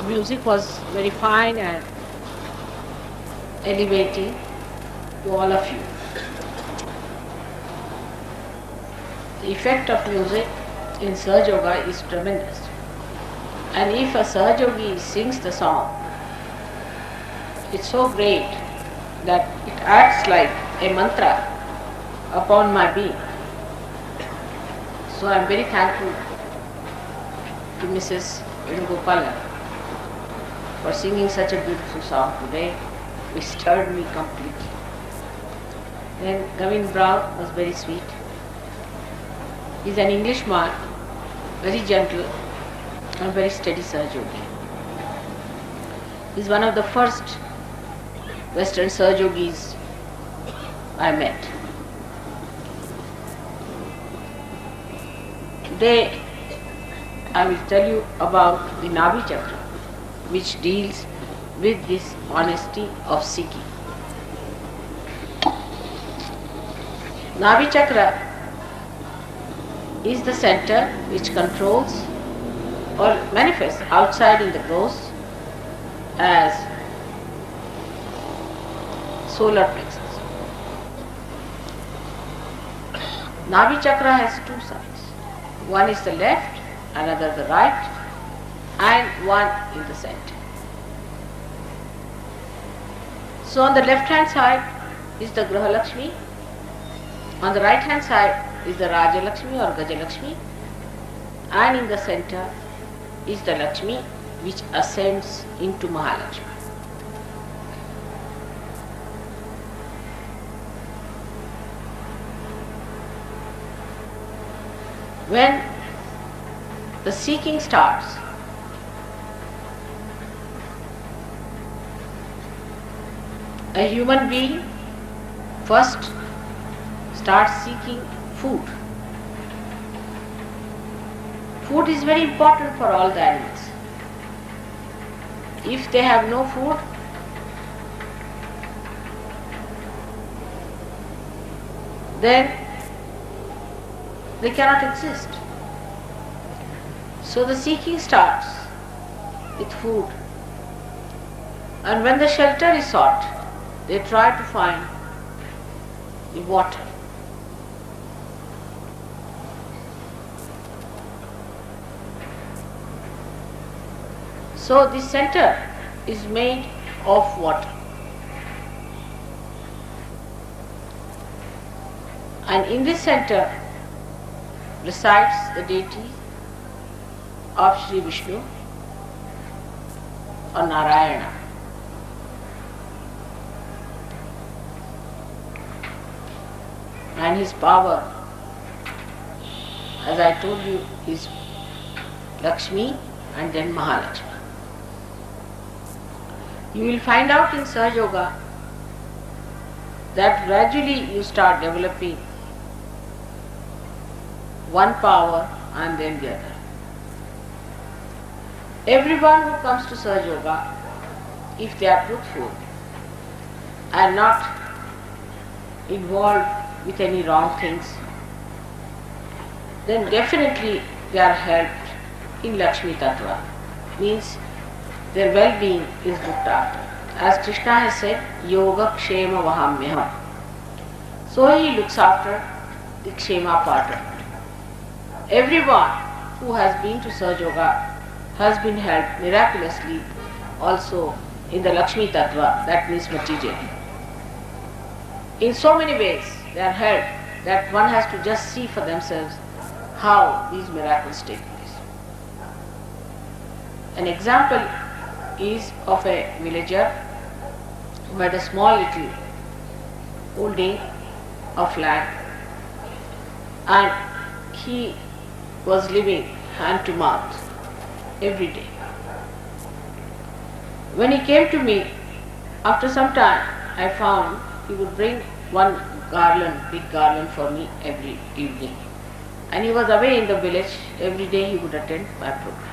music was very fine and elevating to all of you. The effect of music in Sahaja Yoga is tremendous. And if a Sahaja Yogi sings the song, it's so great that it acts like a mantra upon my being. So I'm very thankful to Mrs. Venugopalan for singing such a beautiful song today, which stirred me completely. Then Gavin Brown was very sweet. He's an Englishman, very gentle and very steady Sahaja Yogi. He's one of the first Western Sahaja Yogis I met. Today I will tell you about the Nabhi Chakra, which deals with this honesty of seeking. Nabhi Chakra is the center which controls or manifests outside in the ghost as solar plexus. Nabhi Chakra has two sides. One is the left, another the right, and one in the center. So on the left hand side is the Graha Lakshmi, on the right hand side is the Raja Lakshmi or Gaja Lakshmi, and in the center is the Lakshmi which ascends into Mahalakshmi. When the seeking starts, a human being first starts seeking food. Food is very important for all the animals. If they have no food, then they cannot exist. So the seeking starts with food. And when the shelter is sought, they try to find the water. So this center is made of water. And in this center resides the deity of Sri Vishnu or Narayana. And his power, as I told you, is Lakshmi and then Mahalakshmi. You will find out in Sahaja Yoga that gradually you start developing one power and then the other. Everyone who comes to Sahaja Yoga, if they are truthful and not involved with any wrong things, then definitely they are helped in Lakshmi Tattva. Means their well-being is looked after. As Krishna has said, Yoga Kshema Vahamyaham. So he looks after the Kshema part of it. Everyone who has been to Sahaja Yoga has been helped miraculously also in the Lakshmi Tattva, that means materially. In so many ways they are helped that one has to just see for themselves how these miracles take place. An example is of a villager who had a small little holding of land, and he was living hand to mouth every day. When he came to me, after some time I found he would bring one garland, big garland for me every evening. And he was away in the village, every day he would attend my program.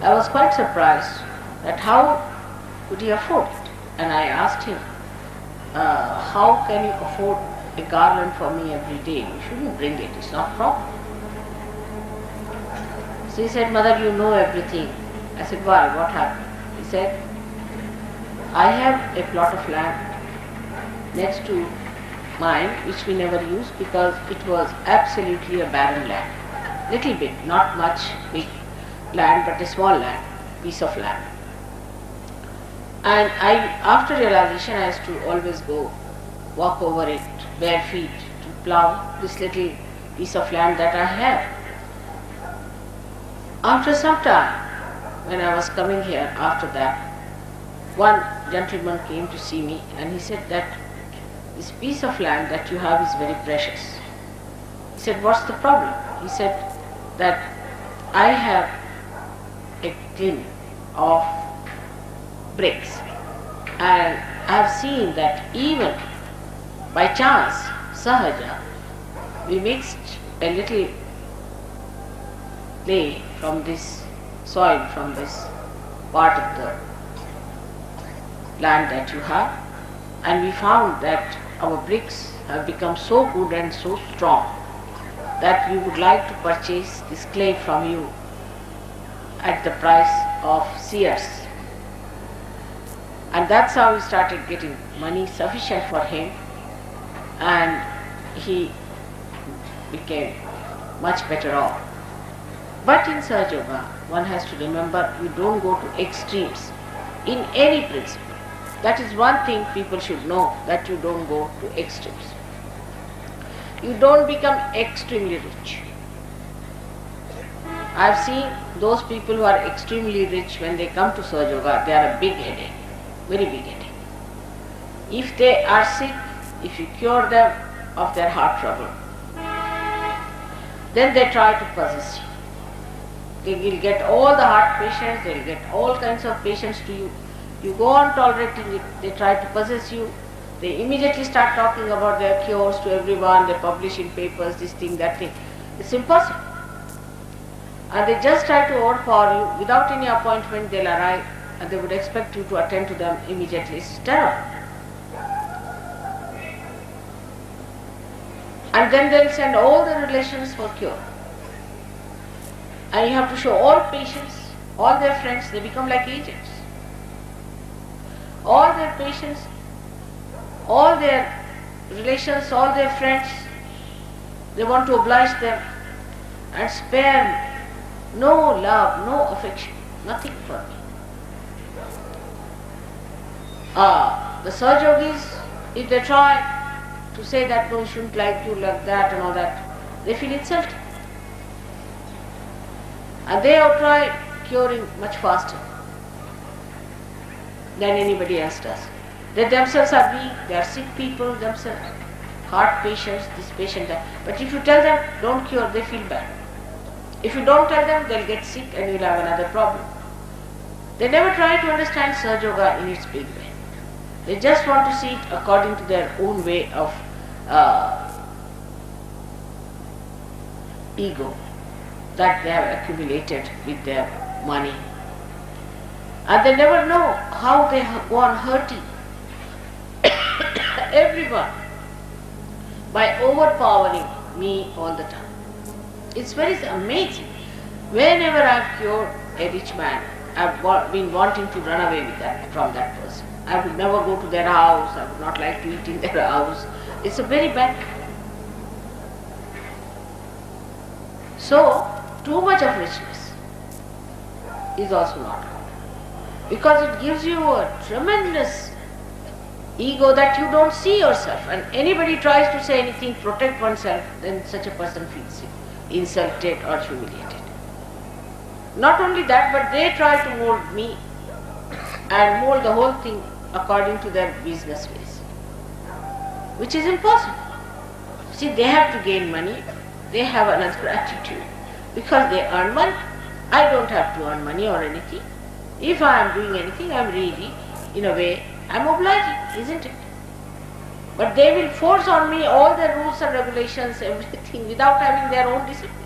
I was quite surprised that how could he afford it? And I asked him, how can you afford a garland for me every day? You shouldn't bring it, it's not proper. So he said, Mother, you know everything. I said, why? What happened? He said, I have a plot of land next to mine which we never used because it was absolutely a barren land. Little bit, not much big land, but a small land, piece of land. And after realization, I used to always go walk over it bare feet to plow this little piece of land that I have. After some time, when I was coming here after that, one gentleman came to see me and he said that this piece of land that you have is very precious. He said, what's the problem? He said that I have a tin of bricks and I have seen that even by chance, sahaja, we mixed a little clay from this soil, from this part of the land that you have, and we found that our bricks have become so good and so strong that we would like to purchase this clay from you at the price of seers. And that's how we started getting money sufficient for him, and he became much better off. But in Sahaja Yoga, one has to remember you don't go to extremes in any principle. That is one thing people should know, that you don't go to extremes. You don't become extremely rich. I have seen those people who are extremely rich, when they come to Sahaja Yoga, they are a big headache, very big headache. If they are sick, if you cure them of their heart trouble, then they try to possess you. They will get all the heart patients, they will get all kinds of patients to you. You go on tolerating it, they try to possess you. They immediately start talking about their cures to everyone, they publish in papers, this thing, that thing. It's impossible. And they just try to overpower you. Without any appointment, they'll arrive and they would expect you to attend to them immediately. It's terrible. And then they'll send all the relations for cure. And you have to show all patients, all their friends, they become like agents. All their patients, all their relations, all their friends, they want to oblige them and spare no love, no affection, nothing for me. The Sahaja Yogis, if they try to say that no, you shouldn't like you like that and all that, they feel insulted. And they have tried curing much faster than anybody else does. They themselves are weak, they are sick people themselves, heart patients, this patient, that. But if you tell them, don't cure, they feel bad. If you don't tell them, they'll get sick and you'll have another problem. They never try to understand Sahaja Yoga in its big way. They just want to see it according to their own way of ego that they have accumulated with their money. And they never know how they go on hurting everyone by overpowering me all the time. It's very amazing. Whenever I've cured a rich man, I've been wanting to run away with from that person. I would never go to their house, I would not like to eat in their house. It's a very bad. So, too much of richness is also not good, because it gives you a tremendous ego that you don't see yourself, and anybody tries to say anything, protect oneself, then such a person feels insulted or humiliated. Not only that, but they try to mold me and mold the whole thing according to their business ways, which is impossible. See, they have to gain money, they have another attitude, because they earn money. I don't have to earn money or anything. If I am doing anything, I am really, in a way, I am obliging, isn't it? But they will force on me all the rules and regulations, everything, without having their own disciplines.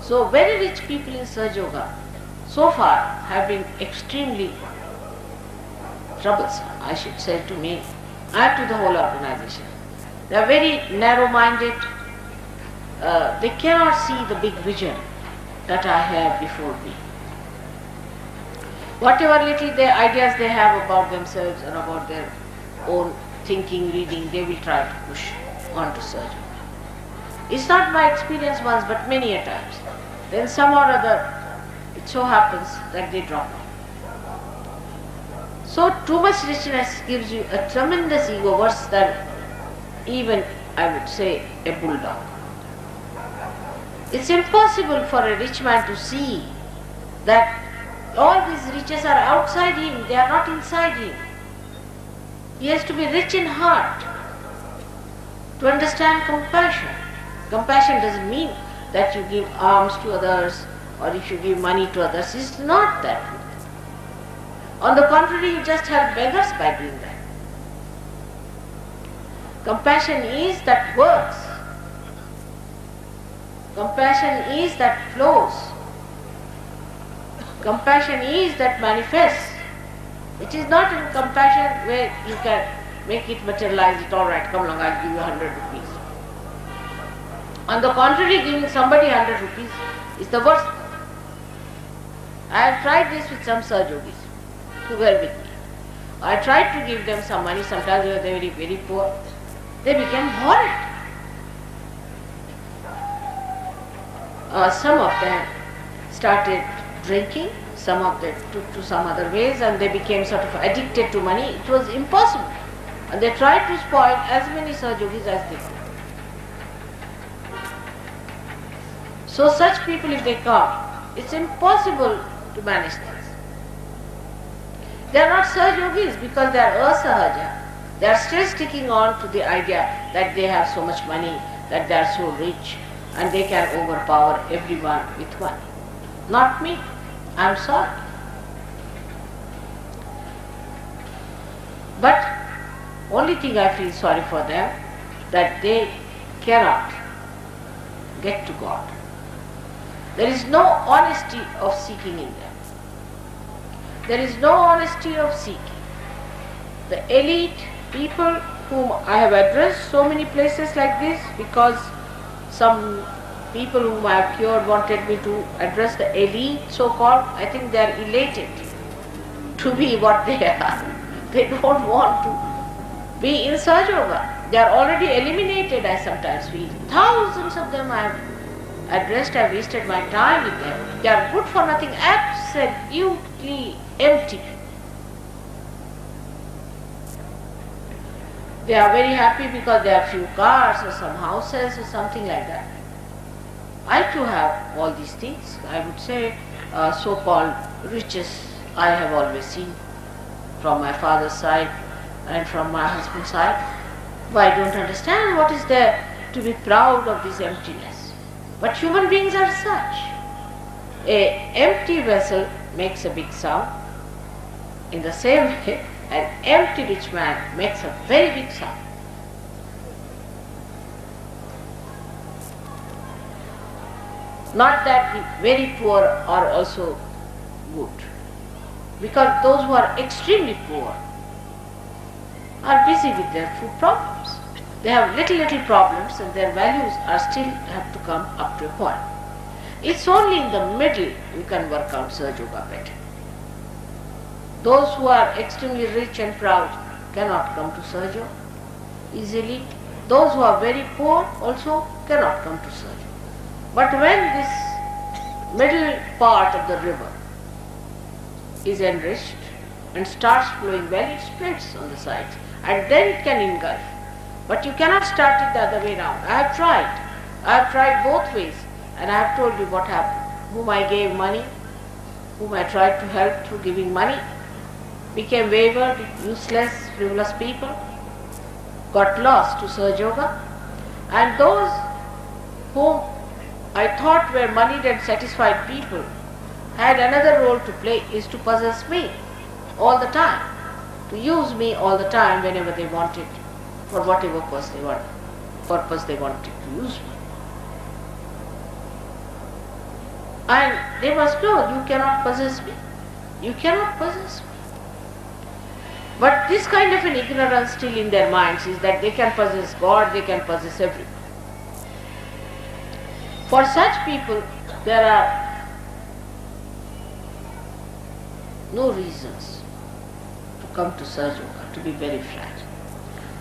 So very rich people in Sahaja Yoga so far have been extremely troublesome, I should say, to me and to the whole organization. They are very narrow-minded. They cannot see the big vision that I have before me. Whatever little ideas they have about themselves and about their own thinking, reading, they will try to push on to Sahaja. It's not my experience once, but many a times. Then some or other, it so happens that they drop off. So too much richness gives you a tremendous ego, worse than even, I would say, a bulldog. It's impossible for a rich man to see that all these riches are outside him, they are not inside him. He has to be rich in heart to understand compassion. Compassion doesn't mean that you give alms to others or if you give money to others. It's not that. On the contrary, you just help beggars by doing that. Compassion is that works. Compassion is that flows. Compassion is that manifests. It is not in compassion where you can make it materialize it, all right, come along, I'll give you 100 rupees. On the contrary, giving somebody 100 rupees is the worst. I have tried this with some Sahajogis who were with me. I tried to give them some money, sometimes they were very, very poor. They became horrid. Some of them started drinking, some of them took to some other ways and they became sort of addicted to money. It was impossible. And they tried to spoil as many Sahajogis as they could. So such people, if they come, it's impossible to manage things. They are not Sahajogis because they are asahaja. They are still sticking on to the idea that they have so much money, that they are so rich and they can overpower everyone with money. Not me. I am sorry. But only thing I feel sorry for them, that they cannot get to God. There is no honesty of seeking in them. There is no honesty of seeking. The elite people whom I have addressed so many places like this, because some people whom I have cured wanted me to address the elite, so-called. I think they are elated to be what they are. They don't want to be in Sahaja Yoga. They are already eliminated, I sometimes feel. Thousands of them I have addressed, I have wasted my time with them. They are good for nothing, absolutely empty. They are very happy because they have few cars or some houses or something like that. I too have all these things. I would say so-called riches I have always seen from my father's side and from my husband's side. But I don't understand what is there to be proud of this emptiness. But human beings are such. An empty vessel makes a big sound. In the same way, an empty rich man makes a very big sound. Not that the very poor are also good, because those who are extremely poor are busy with their food problems. They have little problems and their values are still have to come up to a point. It's only in the middle you can work out Sahaja Yoga better. Those who are extremely rich and proud cannot come to Sahaja easily. Those who are very poor also cannot come to Sahaja. But when this middle part of the river is enriched and starts flowing well, it splits on the sides and then it can engulf. But you cannot start it the other way round. I have tried both ways, and I have told you what happened. Whom I gave money, whom I tried to help through giving money, became wayward, useless, frivolous people, got lost to Sahaja Yoga, and those whom I thought were moneyed and satisfied people had another role to play, is to possess me all the time, to use me all the time whenever they wanted, for whatever purpose they wanted to use me. And they must know, you cannot possess me. You cannot possess me. But this kind of an ignorance still in their minds is that they can possess God, they can possess everything. For such people, there are no reasons to come to Sahaja Yoga, to be very frank.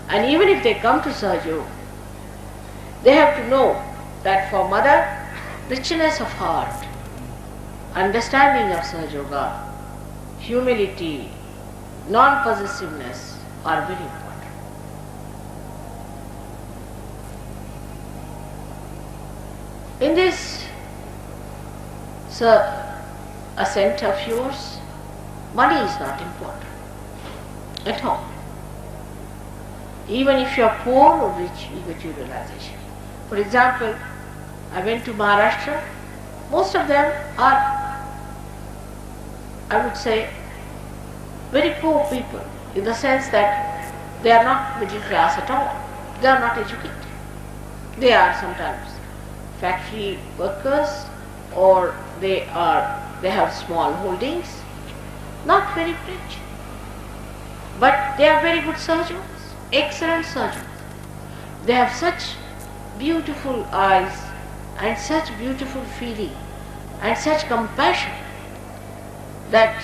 And even if they come to Sahaja Yoga, they have to know that for mother, richness of heart, understanding of Sahaja Yoga, humility, non-possessiveness are very important. In this ascent of yours, money is not important at all. Even if you are poor or rich, you get your realization. For example, I went to Maharashtra. Most of them are, I would say, very poor people, in the sense that they are not middle class at all. They are not educated. They are sometimes factory workers, or they have small holdings, not very rich. But they are very good surgeons, excellent surgeons. They have such beautiful eyes and such beautiful feeling and such compassion that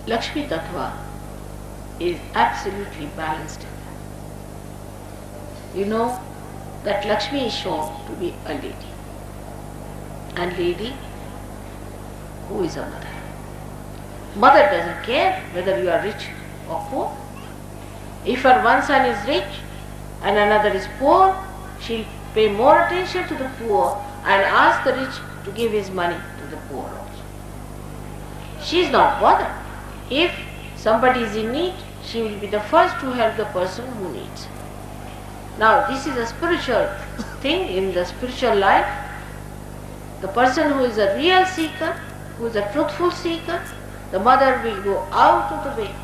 Lakshmi Tattva is absolutely balanced in them. You know that Lakshmi is shown to be a lady, and lady who is a mother. Mother doesn't care whether you are rich or poor. If her one son is rich and another is poor, she'll pay more attention to the poor and ask the rich to give his money to the poor also. She is not bothered. If somebody is in need, she will be the first to help the person who needs. Now, this is a spiritual thing in the spiritual life. The person who is a real seeker, who is a truthful seeker, the mother will go out of the way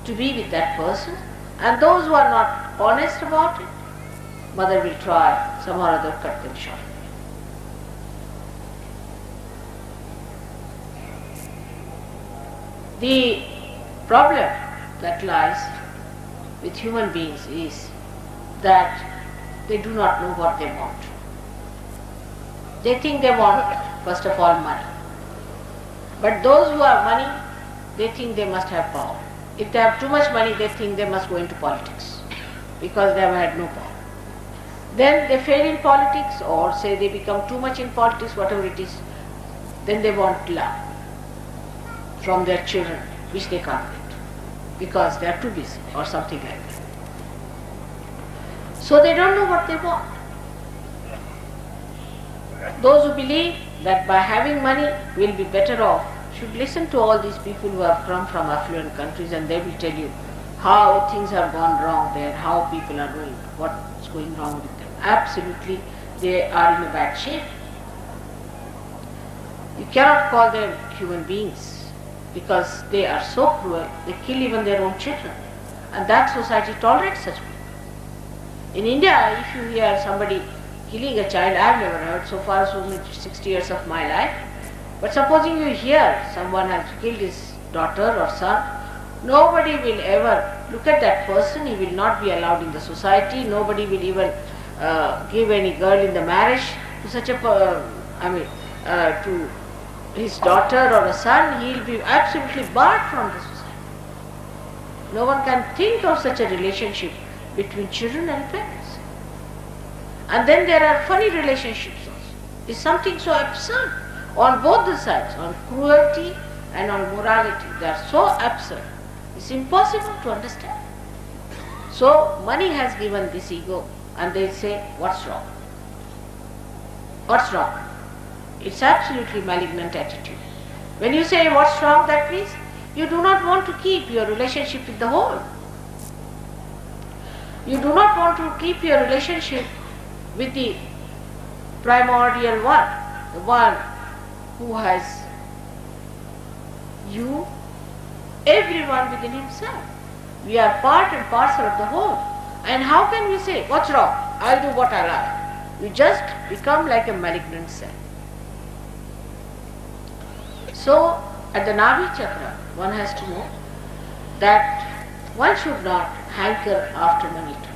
to be with that person, and those who are not honest about it, mother will try some or other cut them short. The problem that lies with human beings is that they do not know what they want. They think they want, first of all, money. But those who have money, they think they must have power. If they have too much money, they think they must go into politics because they have had no power. Then they fail in politics, or say they become too much in politics, whatever it is. Then they want love from their children, which they can't get because they are too busy or something like that. So they don't know what they want. Those who believe that by having money we'll be better off should listen to all these people who have come from affluent countries, and they will tell you how things have gone wrong there, how people are doing, what's going wrong with them. Absolutely, they are in a bad shape. You cannot call them human beings because they are so cruel, they kill even their own children. And that society tolerates such people. In India, if you hear somebody killing a child, I have never heard so far, so much 60 years of my life. But supposing you hear someone has killed his daughter or son, nobody will ever look at that person. He will not be allowed in the society. Nobody will even give any girl in the marriage to such a, to his daughter or a son. He will be absolutely barred from the society. No one can think of such a relationship between children and parents. And then there are funny relationships also. It's something so absurd on both the sides, on cruelty and on morality. They are so absurd. It's impossible to understand. So money has given this ego, and they say, what's wrong? What's wrong? It's absolutely malignant attitude. When you say what's wrong, that means you do not want to keep your relationship with the whole. You do not want to keep your relationship with the primordial one, the one who has you, everyone within himself. We are part and parcel of the whole. And how can we say, what's wrong? I'll do what I like. You just become like a malignant cell. So, at the Nabhi Chakra, one has to know that one should not hanker after money too